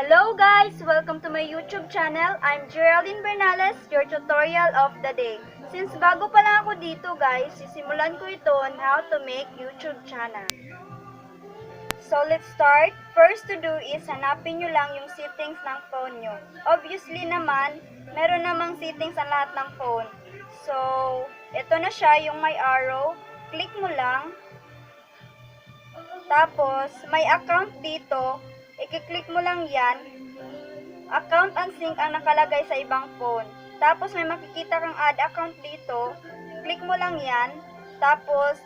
Hello guys! Welcome to my YouTube channel. I'm Geraldine Bernales, your tutorial of the day. Since bago pa lang ako dito guys, sisimulan ko ito on how to make YouTube channel. So let's start. First to do is hanapin nyo lang yung settings ng phone nyo. Obviously naman, meron namang settings ang lahat ng phone. So, ito na siya yung may arrow. Click mo lang. Tapos, may account dito. I-click mo lang yan. Account and sync ang nakalagay sa ibang phone. Tapos may makikita kang add account dito. Click mo lang yan. Tapos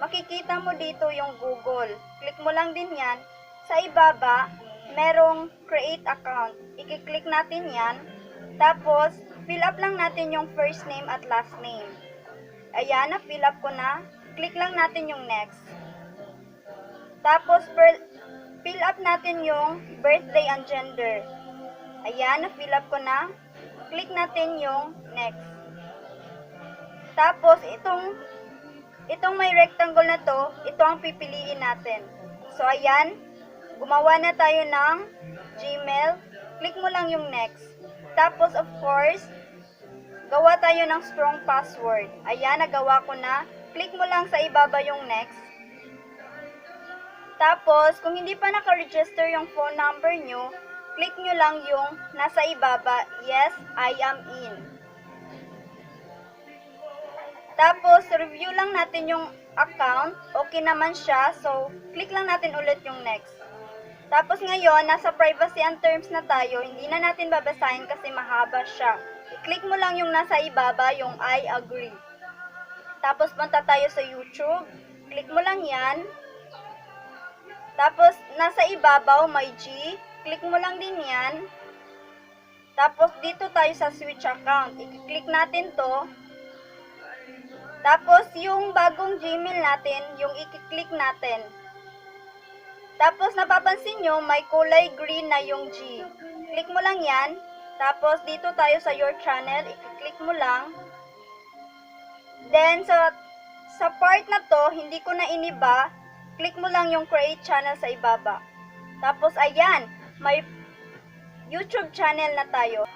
makikita mo dito yung Google. Click mo lang din yan. Sa ibaba, merong create account. I-click natin yan. Tapos fill up lang natin yung first name at last name. Ayan, na-fill up ko na. Click lang natin yung next. Tapos fill up natin yung birthday and gender. Ayan, na-fill up ko na. Click natin yung next. Tapos, itong may rectangle na to, ito ang pipiliin natin. So, ayan, gumawa na tayo ng Gmail. Click mo lang yung next. Tapos, of course, gawa tayo ng strong password. Ayan, nagawa ko na. Click mo lang sa ibaba yung next. Tapos, kung hindi pa naka-register yung phone number nyo, click nyo lang yung nasa ibaba, yes, I am in. Tapos, review lang natin yung account. Okay naman siya, so click lang natin ulit yung next. Tapos ngayon, nasa privacy and terms na tayo, hindi na natin babasahin kasi mahaba siya. I-click mo lang yung nasa ibaba, yung I agree. Tapos, punta tayo sa YouTube. Click mo lang yan. Tapos, nasa ibabaw, may G. Click mo lang din yan. Tapos, dito tayo sa switch account. I-click natin to. Tapos, yung bagong Gmail natin, yung i-click natin. Tapos, napapansin nyo, may kulay green na yung G. Click mo lang yan. Tapos, dito tayo sa your channel. I-click mo lang. Then, sa part na to, hindi ko na iniba. Click mo lang yung create channel sa ibaba. Tapos, ayan, may YouTube channel na tayo.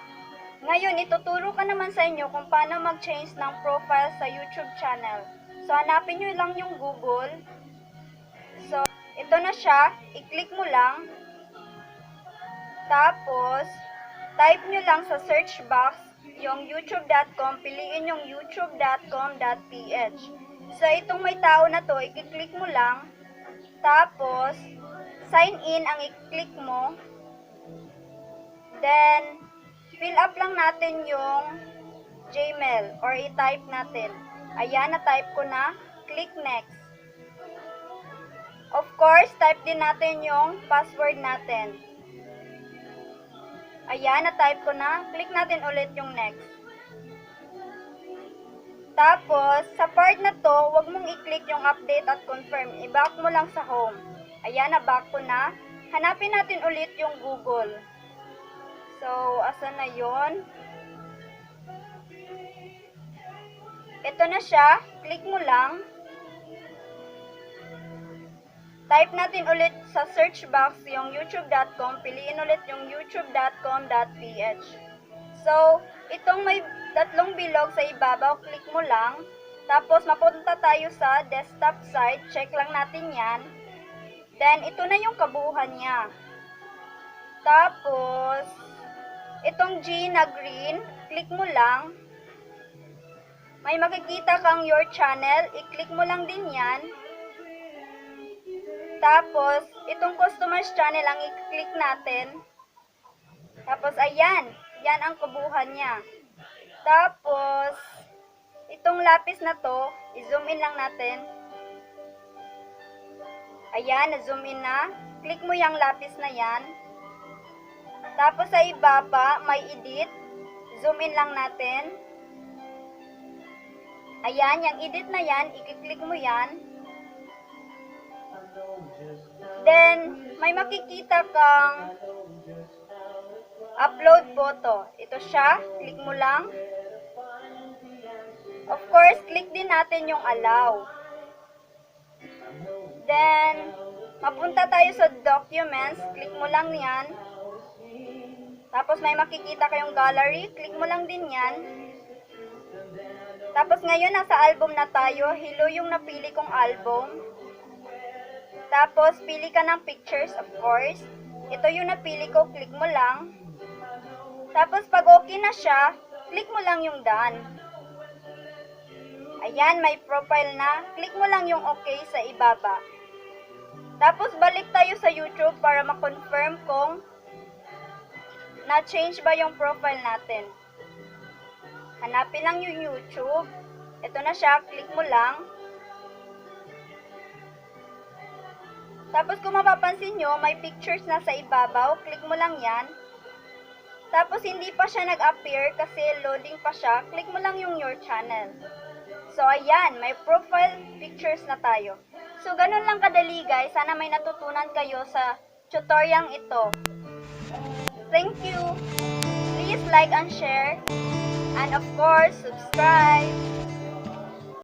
Ngayon, ituturo ka naman sa inyo kung paano mag-change ng profile sa YouTube channel. So, hanapin nyo lang yung Google. So, ito na siya. I-click mo lang. Tapos, type nyo lang sa search box yung youtube.com. Piliin yung youtube.com.ph. So, itong may tao na to, i-click mo lang. Tapos, sign in ang i-click mo. Then, fill up lang natin yung Gmail or i-type natin. Ayan, na-type ko na. Click next. Of course, type din natin yung password natin. Ayan, na-type ko na. Click natin ulit yung next. Tapos, sa part na to, huwag mong i-click yung update at confirm. I-back mo lang sa home. Ayan, na-back ko na. Hanapin natin ulit yung Google. So, asan na yon? Ito na siya. Click mo lang. Type natin ulit sa search box yung youtube.com. Piliin ulit yung youtube.com.ph. So, itong may tatlong bilog sa ibabaw, click mo lang. Tapos, mapunta tayo sa desktop site. Check lang natin yan. Then, ito na yung kabuuan niya. Tapos, itong G na green, click mo lang. May makikita kang your channel. I-click mo lang din yan. Tapos, itong customers channel ang i-click natin. Tapos, ayan. Yan ang kabuuan niya. Tapos, itong lapis na to, i-zoom in lang natin. Ayan, na-zoom in na. Click mo yung lapis na yan. Tapos, sa ibaba, may edit. Zoom in lang natin. Ayan, yung edit na yan, i-click mo yan. Then, may makikita kang upload photo. Ito siya. Click mo lang. Of course, click din natin yung allow. Then, mapunta tayo sa documents. Click mo lang yan. Tapos may makikita kayong gallery, click mo lang din yan. Tapos ngayon nasa album na tayo, hello yung napili kong album. Tapos pili ka ng pictures, of course. Ito yung napili ko, click mo lang. Tapos pag okay na siya, click mo lang yung done. Ayan, may profile na. Click mo lang yung okay sa ibaba. Tapos balik tayo sa YouTube para ma-confirm kung na-change ba yung profile natin. Hanapin lang yung YouTube. Ito na siya, click mo lang. Tapos kung mapapansin nyo, may pictures na sa ibabaw. Click mo lang yan. Tapos hindi pa siya nag-appear kasi loading pa siya. Click mo lang yung your channel. So ayan, may profile pictures na tayo. So ganun lang kadali guys. Sana may natutunan kayo sa tutorial ito. Thank you. Please like and share. And of course, subscribe.